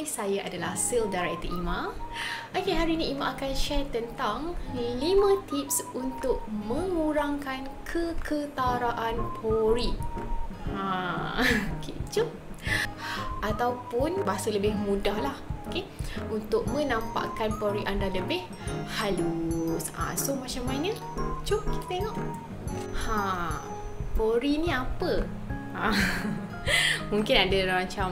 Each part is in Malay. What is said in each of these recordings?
Hai, saya adalah Sales Director Ima. Okey, hari ini Ima akan share tentang 5 tips untuk mengurangkan keketaraan pori. Okey, jom. Ataupun bahasa lebih mudah lah, okey, untuk menampakkan pori anda lebih halus. So macam mana? Jom kita tengok. Pori ni apa? Mungkin ada orang macam,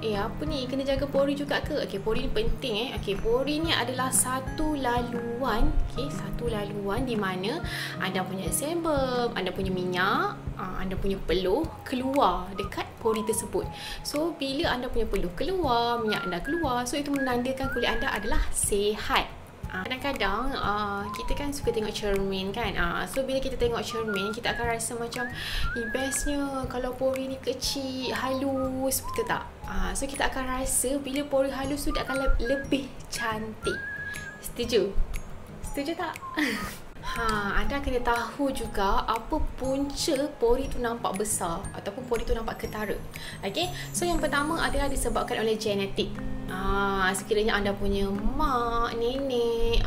apa ni, kena jaga pori juga ke? Okey, pori ni penting Okey, pori ni adalah satu laluan, satu laluan di mana anda punya sebum, anda punya minyak, anda punya peluh keluar dekat pori tersebut. So, bila anda punya peluh keluar, minyak anda keluar, so itu menandakan kulit anda adalah sihat. Kadang-kadang kita kan suka tengok cermin kan. So bila kita tengok cermin, kita akan rasa macam bestnya kalau pori ni kecil, halus, betul tak? So kita akan rasa bila pori halus tu dia akan lebih cantik. Setuju? Setuju tak? Anda kena tahu juga apa punca pori tu nampak besar ataupun pori tu nampak ketara. Okay? So yang pertama adalah disebabkan oleh genetik. Sekiranya anda punya mak, nenek,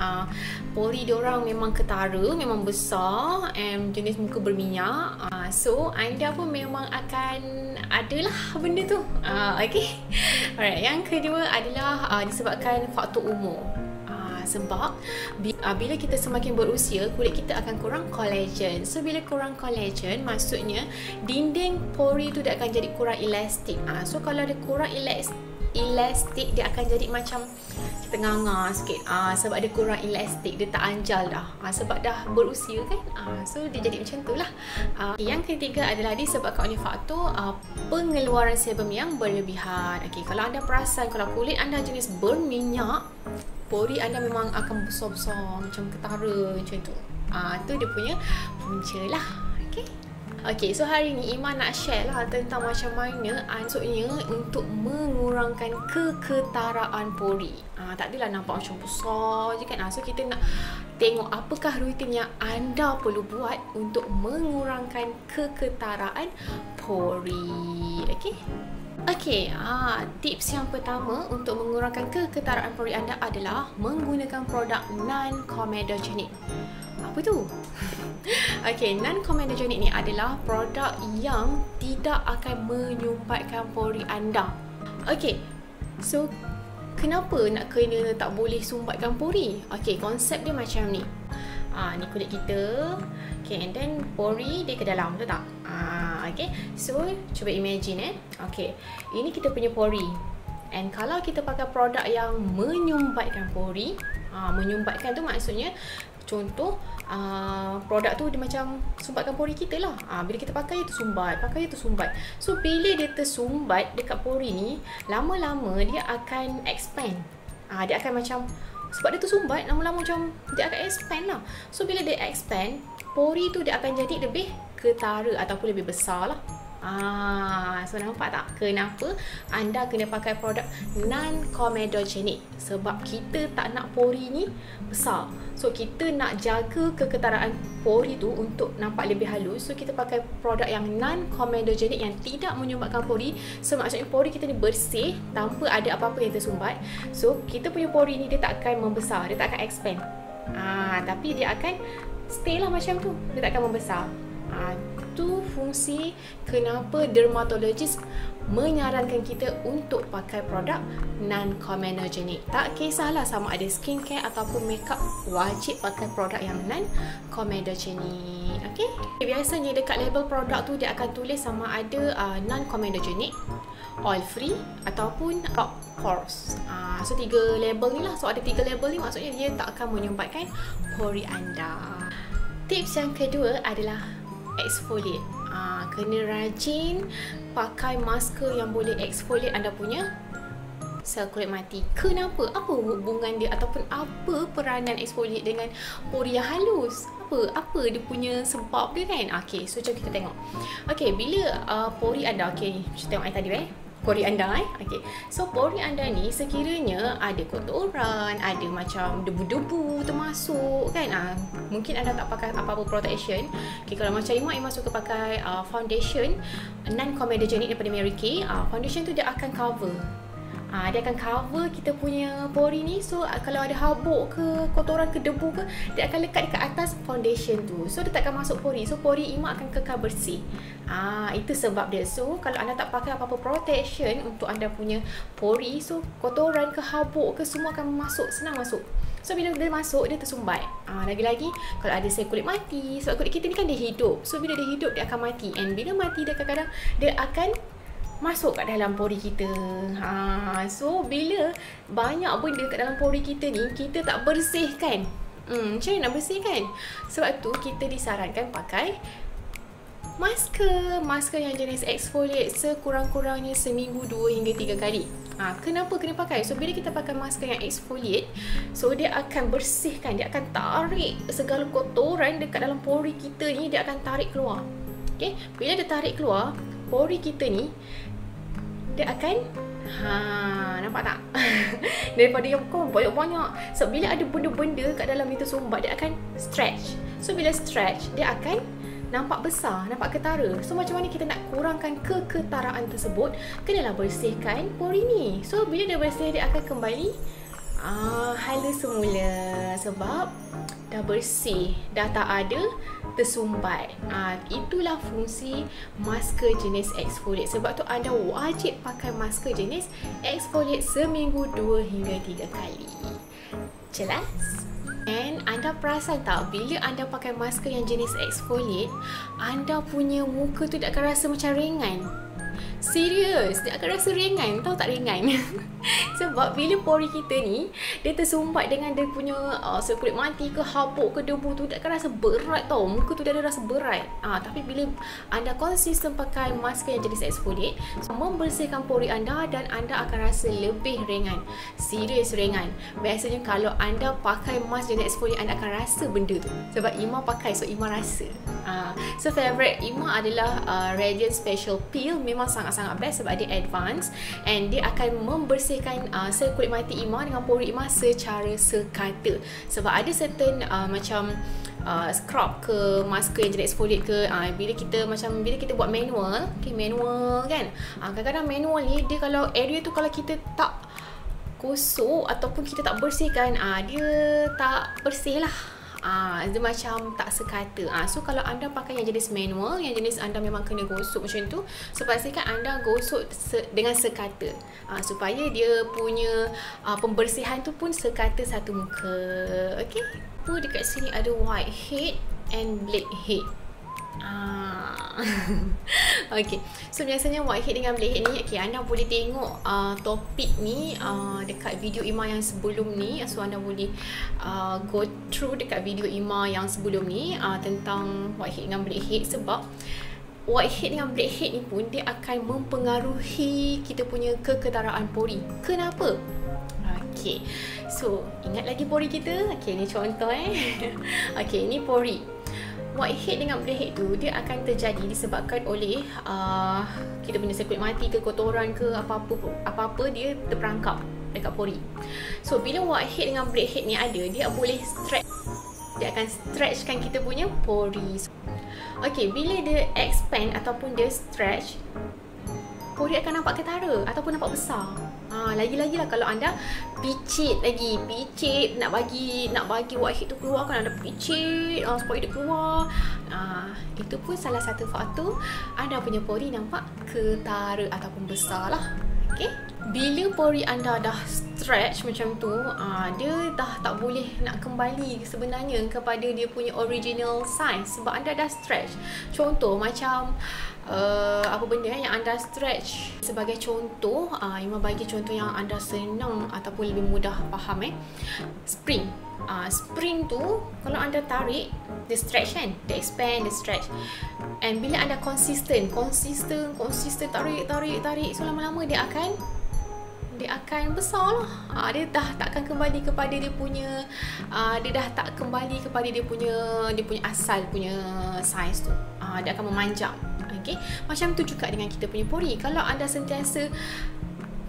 pori diorang memang ketara, memang besar, jenis muka berminyak, so anda pun memang akan adalah benda tu. Okay? Alright, yang kedua adalah disebabkan faktor umur. Sebab bila kita semakin berusia, kulit kita akan kurang collagen. So bila kurang collagen, maksudnya dinding pori tu dia akan jadi kurang elastik. So kalau dia kurang elastik, dia akan jadi macam kita nganga sikit. Sebab dia kurang elastik, dia tak anjal dah. Sebab dah berusia kan. So dia jadi macam tu lah. Yang ketiga adalah disebabkan oleh faktor pengeluaran sebum yang berlebihan. Okay, kalau anda perasan, kalau kulit anda jenis berminyak, pori anda memang akan besar-besar macam ketara macam tu. Tu dia punya punca lah. Okay, so hari ni Ima nak share lah tentang macam mana maksudnya untuk mengurangkan keketaraan pori. Tak adalah nampak macam besar je kan. So kita nak tengok apakah rutin yang anda perlu buat untuk mengurangkan keketaraan pori. Okay, tips yang pertama untuk mengurangkan keketaraan pori anda adalah menggunakan produk non-comedogenic. Apa tu? Okay, non-comedogenic ni adalah produk yang tidak akan menyumbatkan pori anda. Okay, so kenapa nak kena tak boleh sumbatkan pori? Okay, konsep dia macam ni. Ni kulit kita. Okay, and then pori dia ke dalam, betul tak? Okay, so cuba imagine okay, ini kita punya pori. And kalau kita pakai produk yang menyumbatkan pori, menyumbatkan tu maksudnya contoh produk tu dia macam sumbatkan pori kita lah. Bila kita pakai itu sumbat, So bila dia tersumbat dekat pori ni, lama-lama dia akan expand. Dia akan macam, sebab dia tersumbat, lama-lama macam dia akan expand lah. So bila dia expand, pori tu dia akan jadi lebih ketara ataupun lebih besar lah. So nampak tak kenapa anda kena pakai produk non-comedogenic? Sebab kita tak nak pori ni besar. So kita nak jaga keketaraan pori tu untuk nampak lebih halus. So kita pakai produk yang non-comedogenic yang tidak menyumbatkan pori. So maksudnya pori kita ni bersih tanpa ada apa-apa yang tersumbat. So kita punya pori ni dia tak akan membesar, dia tak akan expand. Tapi dia akan stay lah macam tu, dia tak akan membesar. Tu fungsi kenapa dermatologis menyarankan kita untuk pakai produk non-comedogenic. Tak kisahlah sama ada skincare ataupun makeup, wajib pakai produk yang non-comedogenic. Okay? Biasanya dekat label produk tu dia akan tulis sama ada non-comedogenic, oil free ataupun top pores. So 3 label ni lah. So ada 3 label ni maksudnya dia tak akan menyumbatkan pori anda. Tips yang kedua adalah exfoliate. Kena rajin pakai masker yang boleh exfoliate anda punya sel kulit mati. Kenapa? Apa hubungan dia ataupun apa peranan exfoliate dengan pori yang halus? Apa dia punya sebab dia kan? Okay, so jom kita tengok. Okay, bila pori anda, okay, kita tengok tadi pori anda Okay, so pori anda ni sekiranya ada kotoran, ada macam debu-debu termasuk kan, mungkin anda tak pakai apa-apa protection. Okay, kalau macam Ima suka pakai foundation non-comedogenic daripada Mary Kay. Foundation tu dia akan cover Dia akan cover kita punya pori ni. So kalau ada habuk ke, kotoran ke, debu ke, dia akan lekat dekat atas foundation tu. So dia takkan masuk pori. So pori Ima akan kekal bersih. Itu sebab dia. So kalau anda tak pakai apa-apa protection untuk anda punya pori, so kotoran ke, habuk ke, semua akan masuk, senang masuk. So bila dia masuk, dia tersumbat. Lagi-lagi kalau ada sel kulit mati, sebab kulit kita ni kan dia hidup. So bila dia hidup, dia akan mati. And bila mati, dia kadang-kadang dia akan masuk kat dalam pori kita. So bila banyak benda kat dalam pori kita ni, kita tak bersihkan. Macam mana nak bersihkan? Sebab tu kita disarankan pakai masker yang jenis exfoliate sekurang-kurangnya seminggu 2 hingga 3 kali. Kenapa kena pakai? So bila kita pakai masker yang exfoliate, so dia akan bersihkan, dia akan tarik segala kotoran dekat dalam pori kita ni, dia akan tarik keluar. Okay? Bila dia tarik keluar, pori kita ni dia akan nampak tak? Daripada yang banyak-banyak. So bila ada benda-benda kat dalam itu tersumbat, dia akan stretch. So bila stretch, dia akan nampak besar, nampak ketara. So macam mana kita nak kurangkan keketaraan tersebut? Kenalah bersihkan pori ni. So bila dia bersih, dia akan kembali hala semula. Sebab dah bersih, dah tak ada tersumbat. Itulah fungsi masker jenis exfoliate. Sebab tu anda wajib pakai masker jenis exfoliate seminggu 2 hingga 3 kali. Jelas? And anda perasan tak, bila anda pakai masker yang jenis exfoliate, anda punya muka tu tak akan rasa macam ringan. Serius, dia akan rasa ringan. Tahu tak ringan? Sebab bila pori kita ni, dia tersumbat dengan dia punya sel kulit mati ke, habuk ke, debu tu, dia akan rasa berat tau. Muka tu dia ada rasa berat. Tapi bila anda konsisten pakai masker yang jenis exfoliate, membersihkan pori anda dan anda akan rasa lebih ringan. Serius ringan. Biasanya kalau anda pakai mask jenis exfoliate, anda akan rasa benda tu. Sebab Ima pakai, so Ima rasa. So favorite Ima adalah Radiant Special Peel. Memang sangat-sangat best sebab dia advance and dia akan membersihkan sel kulit mati Ima dengan pori Ima secara sekata. Sebab ada certain macam scrub ke, masker yang jenis exfoliate ke, bila kita buat manual, manual kan, kadang-kadang manual ni dia kalau area tu kalau kita tak gosok ataupun kita tak bersihkan, dia tak bersih lah. Dia macam tak sekata. So kalau anda pakai yang jenis manual, yang jenis anda memang kena gosok macam tu, so pastikan anda gosok dengan sekata, supaya dia punya pembersihan tu pun sekata satu muka. Okay, dekat sini ada whitehead and blackhead. Okay, so biasanya whitehead dengan blackhead ni, anda boleh tengok topik ni dekat video Ima yang sebelum ni. So anda boleh go through dekat video Ima yang sebelum ni tentang whitehead dengan blackhead. Sebab whitehead dengan blackhead ni pun dia akan mempengaruhi kita punya keketaraan pori. Kenapa? Okay, so ingat lagi pori kita. Okay, ni contoh Okay, ni pori. Whitehead dengan blackhead tu dia akan terjadi disebabkan oleh kita punya sel kulit mati ke, kotoran ke, apa-apa dia terperangkap dekat pori. So bila whitehead dengan blackhead ni ada, dia boleh stretch. Dia akan stretchkan kita punya pori. Okay, bila dia expand ataupun dia stretch, pori akan nampak ketara ataupun nampak besar. Lagi-lagi lah kalau anda picit nak bagi whitehead tu keluar, kan anda picit supaya dia keluar. Itu pun salah satu faktor anda punya pori nampak ketara ataupun besar lah. Okay, bila pori anda dah stretch macam tu, dia dah tak boleh nak kembali sebenarnya kepada dia punya original size sebab anda dah stretch. Contoh macam apa benda yang anda stretch. Sebagai contoh, Ima bagi contoh yang anda senang ataupun lebih mudah faham. Spring. Spring tu kalau anda tarik, dia stretch kan, dia expand, dia stretch. And bila anda konsisten tarik, so lama-lama dia akan besar lah. Dia dah takkan kembali kepada dia punya asal punya size tu. Dia akan memanjang. Okay, macam tu juga dengan kita punya pori. Kalau anda sentiasa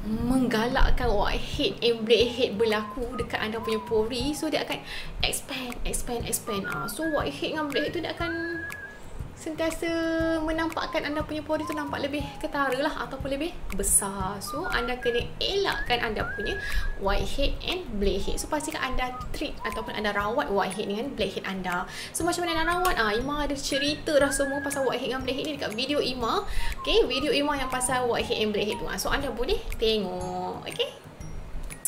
menggalakkan whitehead and blackhead berlaku dekat anda punya pori, so dia akan expand. So whitehead dengan blackhead tu dia akan sentiasa menampakkan anda punya pori tu nampak lebih ketara lah ataupun lebih besar. So anda kena elakkan anda punya whitehead and blackhead. So pastikan anda treat ataupun anda rawat whitehead dengan blackhead anda. So macam mana anda rawat? Ima ada cerita dah semua pasal whitehead dengan blackhead ni dekat video Ima. Okay, video Ima yang pasal whitehead and blackhead tu. So anda boleh tengok. Okay.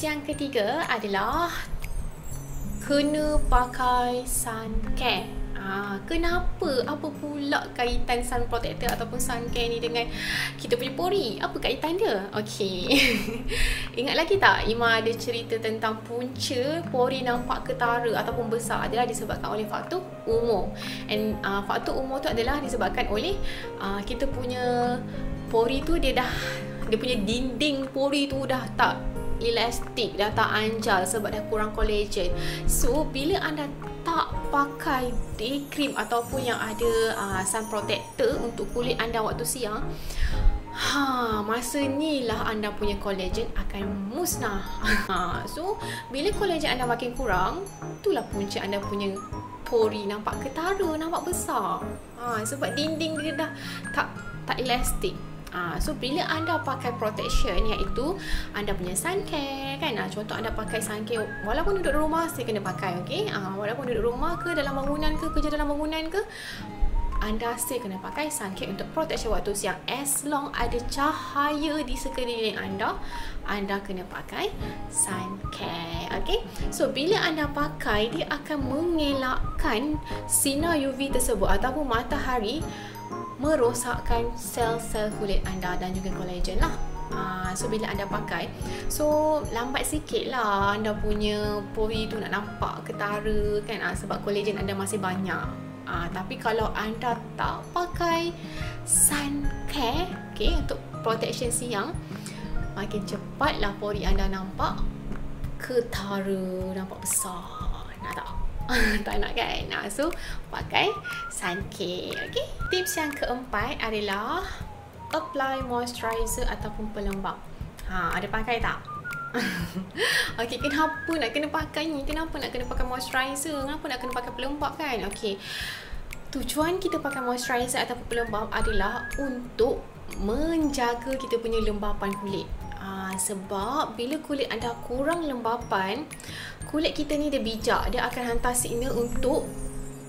Yang ketiga adalah kena pakai sun care. Kenapa? Apa pula kaitan sun protector ataupun sun care ni dengan kita punya pori? Apa kaitan dia? Okey. Ingat lagi tak? Ima ada cerita tentang punca pori nampak ketara ataupun besar adalah disebabkan oleh faktor umur. And faktor umur tu adalah disebabkan oleh kita punya pori tu dia punya dinding pori tu dah tak elastik, dah tak anjal sebab dah kurang collagen. So bila anda tak pakai day cream ataupun yang ada sun protector untuk kulit anda waktu siang, masa ni lah anda punya collagen akan musnah. So bila collagen anda makin kurang, itulah punca anda punya pori nampak ketara, nampak besar. Sebab dinding dia dah tak elastik. So bila anda pakai protection, iaitu anda punya sun care kan, contoh anda pakai sun care walaupun duduk rumah, saya kena pakai, okey. Walaupun duduk rumah ke, dalam bangunan ke, kerja dalam bangunan ke, anda still kena pakai sun care untuk protection waktu siang. As long ada cahaya di sekeliling anda, anda kena pakai sun care. Okay, so bila anda pakai, dia akan mengelakkan sinar UV tersebut ataupun matahari merosakkan sel-sel kulit anda dan juga collagen lah. So bila anda pakai, so lambat sikit lah anda punya pori tu nak nampak ketara kan, sebab collagen anda masih banyak. Tapi kalau anda tak pakai sun care, okay, untuk protection siang, makin cepatlah pori anda nampak ketara, nampak besar. Nak tak? Tak nak kan? So pakai sun care. Okay. Tips yang keempat adalah apply moisturizer ataupun pelembap. Ada pakai tak? Okay, kenapa nak kena pakai ni? Kenapa nak kena pakai moisturizer? Kenapa nak kena pakai pelembap kan? Okay, tujuan kita pakai moisturizer ataupun pelembap adalah untuk menjaga kita punya lembapan kulit. Sebab bila kulit anda kurang lembapan, kulit kita ni dia bijak, dia akan hantar signal untuk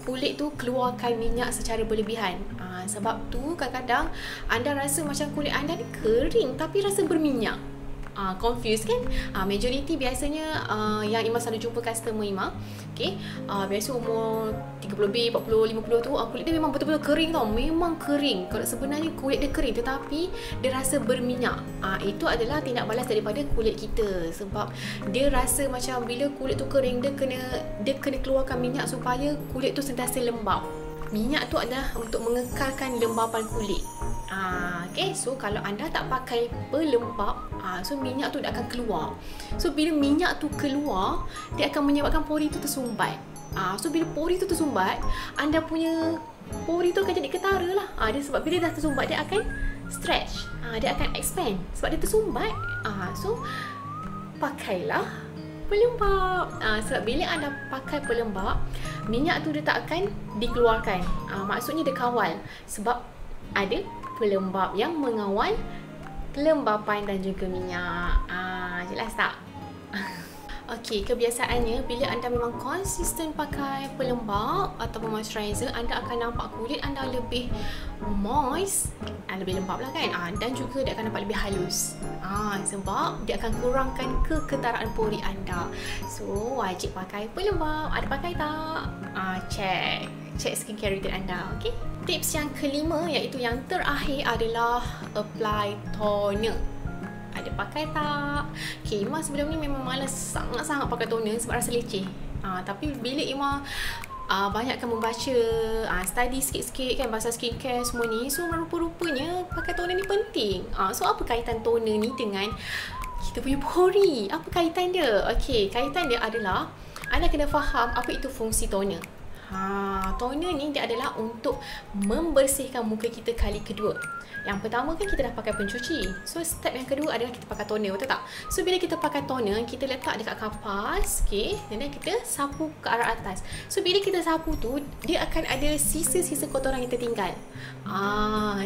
kulit tu keluarkan minyak secara berlebihan. Sebab tu kadang-kadang anda rasa macam kulit anda ni kering tapi rasa berminyak. Confused kan? Majority biasanya yang Ima selalu jumpa customer Ima, okay, biasa umur 30 lebih, 40, 50 tu, kulit dia memang betul-betul kering tau. Memang kering. Kalau sebenarnya kulit dia kering tetapi dia rasa berminyak. Itu adalah tindak balas daripada kulit kita. Sebab dia rasa macam bila kulit tu kering, dia kena keluarkan minyak supaya kulit tu sentiasa lembap. Minyak tu adalah untuk mengekalkan lembapan kulit. Okay, so kalau anda tak pakai pelembap, so minyak tu dia akan keluar. So bila minyak tu keluar, dia akan menyebabkan pori tu tersumbat. So bila pori tu tersumbat, anda punya pori tu akan jadi ketara lah. Dia sebab bila dah tersumbat, dia akan stretch, dia akan expand sebab dia tersumbat. So pakailah pelembap. Sebab bila anda pakai pelembap, minyak tu dia tak akan dikeluarkan. Maksudnya dia kawal sebab ada pelembap yang mengawal kelembapan dan juga minyak. Jelas tak? Okey, kebiasaannya bila anda memang konsisten pakai pelembap ataupun moisturizer, anda akan nampak kulit anda lebih moist, lebih lembap lah kan, dan juga dia akan nampak lebih halus. Sebab dia akan kurangkan keketaraan pori anda. So wajib pakai pelembap. Ada pakai tak? Check skincare routine anda. Okay. Tips yang kelima, iaitu yang terakhir, adalah apply toner. Ada pakai tak? Okay, Ima sebelum ni memang malas sangat-sangat pakai toner sebab rasa leceh. Tapi bila Ima banyakkan membaca, study sikit-sikit kan pasal skincare semua ni, so rupa-rupanya pakai toner ni penting. So apa kaitan toner ni dengan kita punya pori? Apa kaitan dia? Okay, kaitan dia adalah anda kena faham apa itu fungsi toner. Toner ni dia adalah untuk membersihkan muka kita kali kedua. Yang pertama kan kita dah pakai pencuci. So step yang kedua adalah kita pakai toner, betul tak? So bila kita pakai toner, kita letak dekat kapas, okay, dan then kita sapu ke arah atas. So bila kita sapu tu, dia akan ada sisa-sisa kotoran yang tertinggal.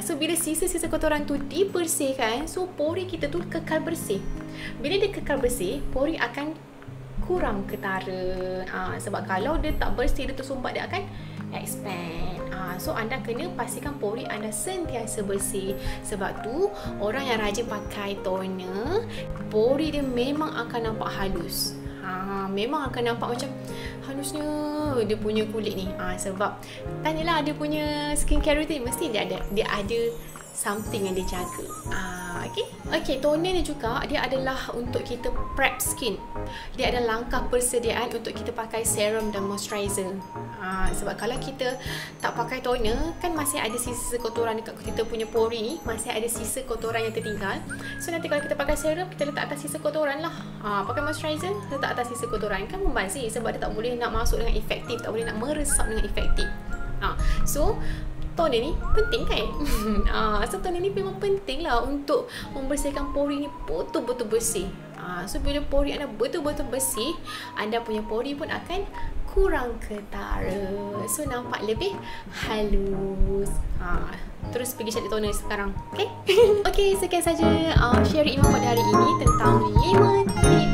So bila sisa-sisa kotoran tu dibersihkan, so pori kita tu kekal bersih. Bila dia kekal bersih, pori akan kurang ketara. Sebab kalau dia tak bersih, dia tersumbat, dia akan expand. So anda kena pastikan pori anda sentiasa bersih. Sebab tu orang yang rajin pakai toner, pori dia memang akan nampak halus. Memang akan nampak macam halusnya dia punya kulit ni. Sebab tanyalah dia punya skincare routine, mesti dia ada something yang dia jaga. Okay, toner ni juga dia adalah untuk kita prep skin. Dia ada langkah persediaan untuk kita pakai serum dan moisturizer. Sebab kalau kita tak pakai toner, kan masih ada sisa kotoran dekat kita punya pori ni, masih ada sisa kotoran yang tertinggal. So nanti kalau kita pakai serum, kita letak atas sisa kotoran lah. Pakai moisturizer, letak atas sisa kotoran, kan membazir. Sebab dia tak boleh nak masuk dengan efektif, tak boleh nak meresap dengan efektif. So toner ni penting kan? So toner ni memang penting lah untuk membersihkan pori ni betul-betul bersih. So bila pori anda betul-betul bersih, anda punya pori pun akan kurang ketara. So nampak lebih halus. Terus pergi cari toner sekarang. Okay? Okay, sekian saja sharing Imam pada hari ini tentang 5 tips